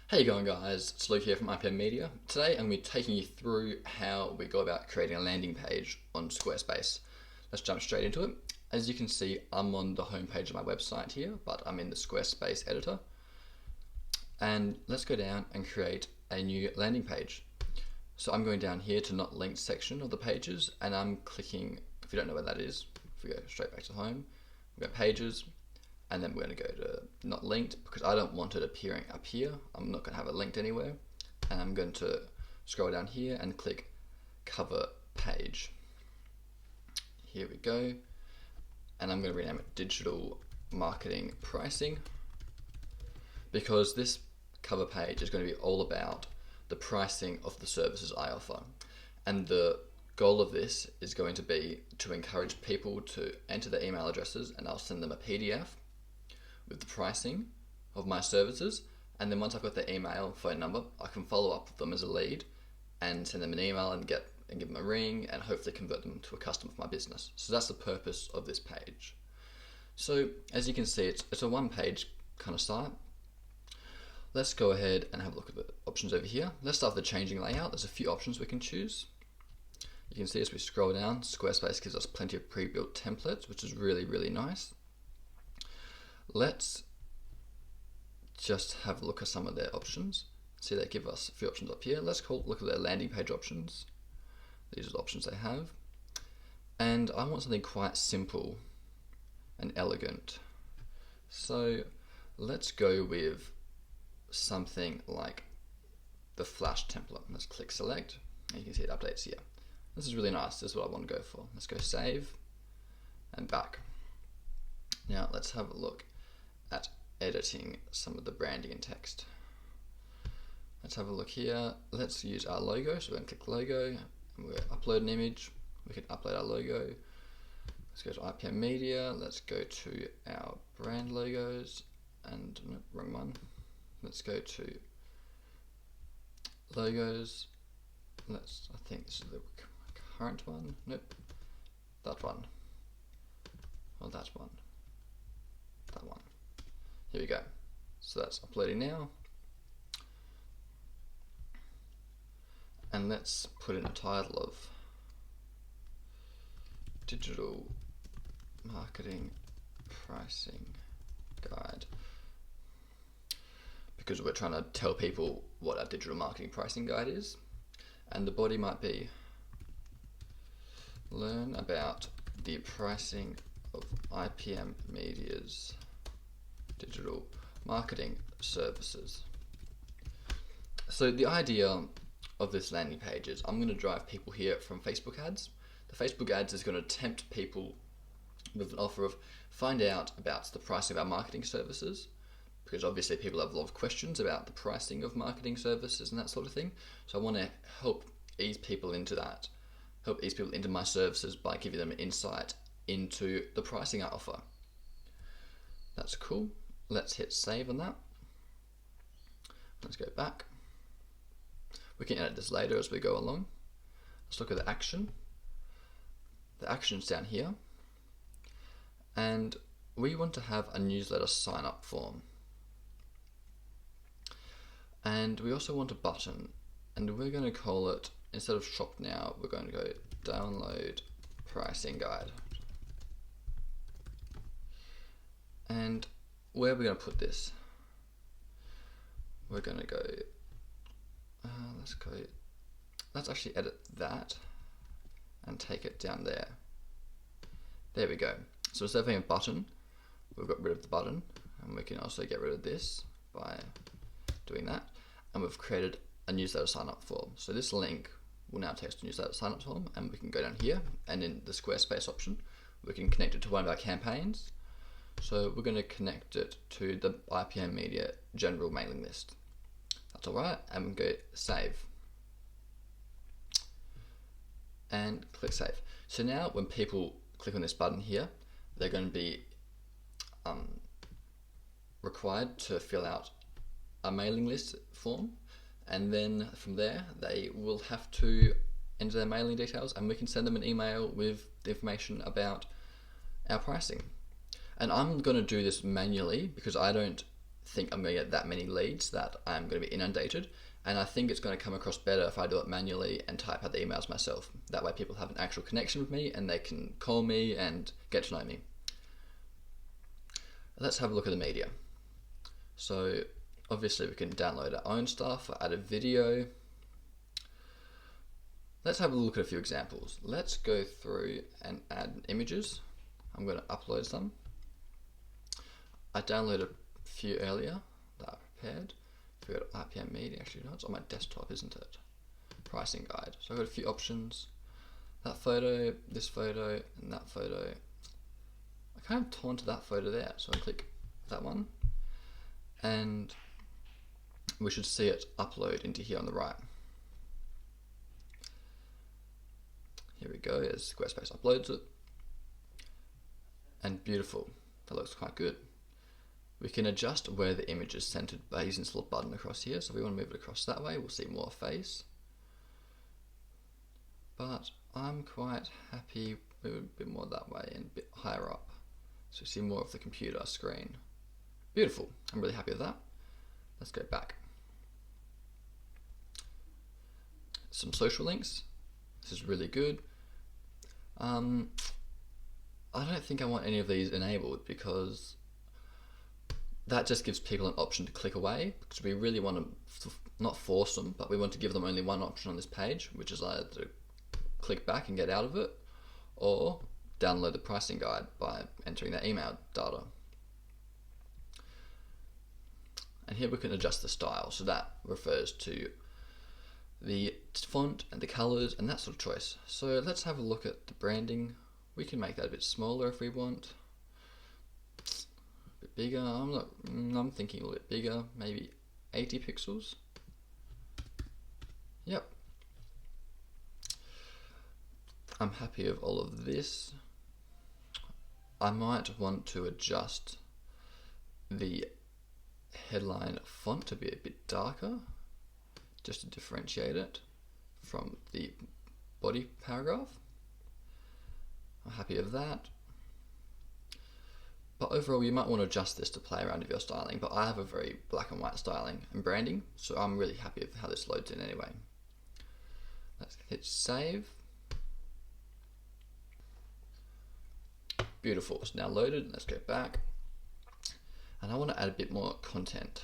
Hey going guys, it's Luke here from IPM Media. Today I'm going to be taking you through how we go about creating a landing page on Squarespace. Let's jump straight into it. As you can see, I'm on the home page of my website here, but I'm in the Squarespace editor. And let's go down and create a new landing page. So I'm going down here to not linked section of the pages, and I'm clicking, if you don't know where that is, if we go straight back to home, we go pages, and then we're going to go to not linked because I don't want it appearing up here. I'm not going to have it linked anywhere. And I'm going to scroll down here and click cover page. Here we go. And I'm going to rename it digital marketing pricing because this cover page is going to be all about the pricing of the services I offer. And the goal of this is going to be to encourage people to enter their email addresses, and I'll send them a PDF with the pricing of my services, and then once I've got their email, phone number, I can follow up with them as a lead and send them an email and give them a ring and hopefully convert them to a customer for my business. So that's the purpose of this page. So as you can see, it's a one-page kind of site. Let's go ahead and have a look at the options over here. Let's start with the changing layout. There's a few options we can choose. You can see as we scroll down, Squarespace gives us plenty of pre-built templates, which is really, really nice. Let's just have a look at some of their options. See, they give us a few options up here. Let's look at their landing page options. These are the options they have. And I want something quite simple and elegant. So let's go with something like the Flash template. Let's click select, and you can see it updates here. This is really nice. This is what I want to go for. Let's go save and back. Now let's have a look at editing some of the branding and text. Let's have a look here. Let's use our logo. So we're going to click logo and we'll upload an image. We can upload our logo. Let's go to IPM Media. Let's go to our brand logos and no, wrong one. Let's go to logos. I think this is the current one. Nope. That one. Or that one. That one. Here we go. So that's uploading now. And let's put in a title of Digital Marketing Pricing Guide, because we're trying to tell people what our digital marketing pricing guide is. And the body might be learn about the pricing of IPM Media's digital marketing services. So the idea of this landing page is I'm going to drive people here from Facebook ads. The Facebook ads is going to tempt people with an offer of find out about the pricing of our marketing services, because obviously people have a lot of questions about the pricing of marketing services and that sort of thing. So I want to help ease people into that, help ease people into my services by giving them insight into the pricing I offer. That's cool. Let's hit save on that. Let's go back. We can edit this later as we go along. Let's look at the action. The action's down here. And we want to have a newsletter sign up form. And we also want a button. And we're going to call it, instead of shop now, we're going to go download pricing guide. And where are we going to put this? We're going to go, let's actually edit that and take it down there. There we go. So instead of having a button, we've got rid of the button, and we can also get rid of this by doing that. And we've created a newsletter sign up form. So this link will now take us to newsletter sign up form, and we can go down here, and in the Squarespace option, we can connect it to one of our campaigns. So we're going to connect it to the IPM Media general mailing list. That's all right, and we can go save. And click save. So now when people click on this button here, they're going to be required to fill out a mailing list form, and then from there they will have to enter their mailing details, and we can send them an email with the information about our pricing. And I'm going to do this manually because I don't think I'm going to get that many leads that I'm going to be inundated. And I think it's going to come across better if I do it manually and type out the emails myself. That way people have an actual connection with me and they can call me and get to know me. Let's have a look at the media. So obviously we can download our own stuff, add a video. Let's have a look at a few examples. Let's go through and add images. I'm going to upload some. I downloaded a few earlier that I prepared. If we go to IPM Media, actually no, it's on my desktop, isn't it? Pricing guide. So I've got a few options. That photo, this photo, and that photo. I kind of torn to that photo there, so I click that one. And we should see it upload into here on the right. Here we go, as Squarespace uploads it. And beautiful, that looks quite good. We can adjust where the image is centered by using this little button across here. So if we want to move it across that way, we'll see more face. But I'm quite happy moving a bit more that way and a bit higher up. So we see more of the computer screen. Beautiful, I'm really happy with that. Let's go back. Some social links. This is really good. I don't think I want any of these enabled because that just gives people an option to click away, because we really want to not force them, but we want to give them only one option on this page, which is either to click back and get out of it, or download the pricing guide by entering their email data. And here we can adjust the style, so that refers to the font and the colors and that sort of choice. So let's have a look at the branding. We can make that a bit smaller if we want. A bit bigger. I'm thinking a little bit bigger, maybe 80 pixels. Yep. I'm happy with all of this. I might want to adjust the headline font to be a bit darker, just to differentiate it from the body paragraph. I'm happy with that. But overall, you might want to adjust this to play around with your styling, but I have a very black and white styling and branding, so I'm really happy with how this loads in anyway. Let's hit save. Beautiful, it's now loaded. Let's go back. And I want to add a bit more content.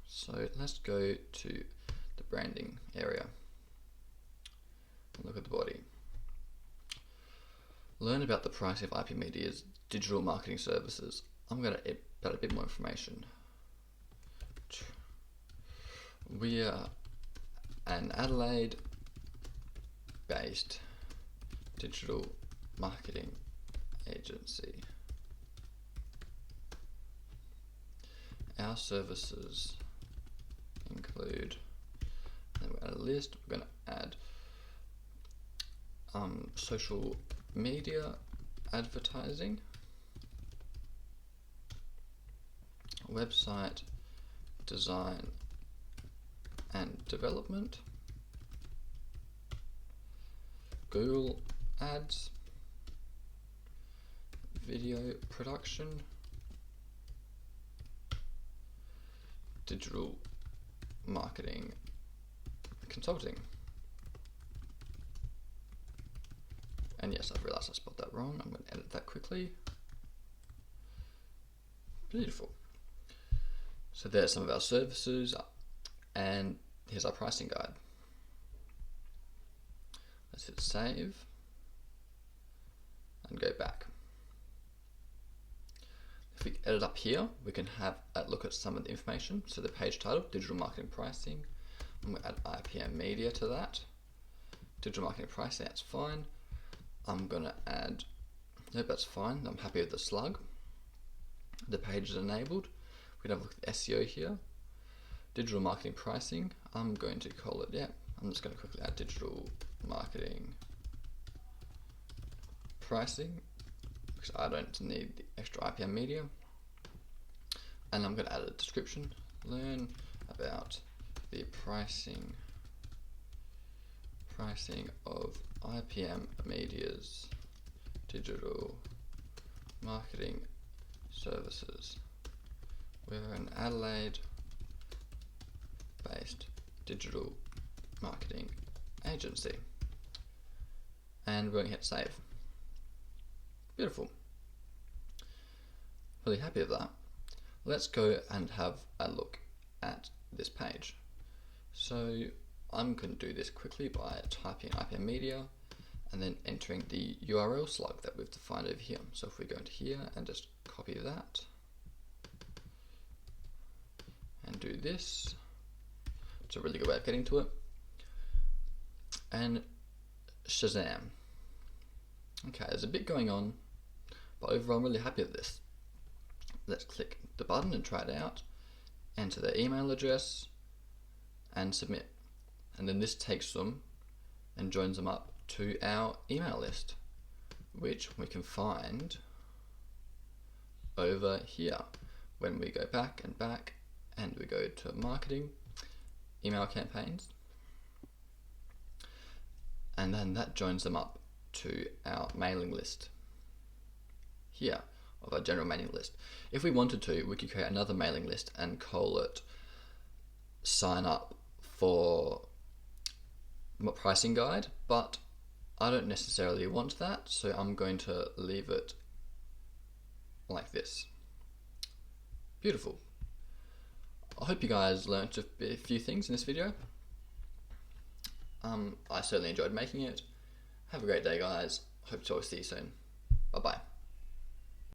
So let's go to the branding area and look at the body. Learn about the pricing of IP Media's digital marketing services. I'm going to add a bit more information. We are an Adelaide-based digital marketing agency. Our services include, and we're at a list, we're going to add social media advertising, website design and development, Google ads, video production, digital marketing consulting. And yes, I've realized I spelled that wrong. I'm going to edit that quickly. Beautiful. So there's some of our services, and here's our pricing guide. Let's hit save and go back. If we edit up here, we can have a look at some of the information. So the page title, digital marketing pricing. I'm going to add IPM media to that. Digital marketing pricing, that's fine. I'm going to add, nope, that's fine. I'm happy with the slug. The page is enabled. We can have a look at SEO here. Digital marketing pricing. I'm going to call it, yeah, I'm just going to quickly add digital marketing pricing because I don't need the extra IPM media. And I'm going to add a description. Learn about the pricing of IPM Media's digital marketing services We're an Adelaide based digital marketing agency. And we're going to hit save. Beautiful. Really happy with that. Let's go and have a look at this page. So I'm going to do this quickly by typing IPM media and then entering the URL slug that we've defined over here. So if we go into here and just copy that and do this, it's a really good way of getting to it. And Shazam. Okay, there's a bit going on, but overall I'm really happy with this. Let's click the button and try it out, enter their email address and submit. And then this takes them and joins them up to our email list, which we can find over here. When we go back and we go to marketing, email campaigns, and then that joins them up to our mailing list here, of our general mailing list. If we wanted to, we could create another mailing list and call it sign up for pricing guide, but I don't necessarily want that, so I'm going to leave it like this. Beautiful. I hope you guys learnt a few things in this video. I certainly enjoyed making it. Have a great day, guys. Hope to see you soon. Bye bye.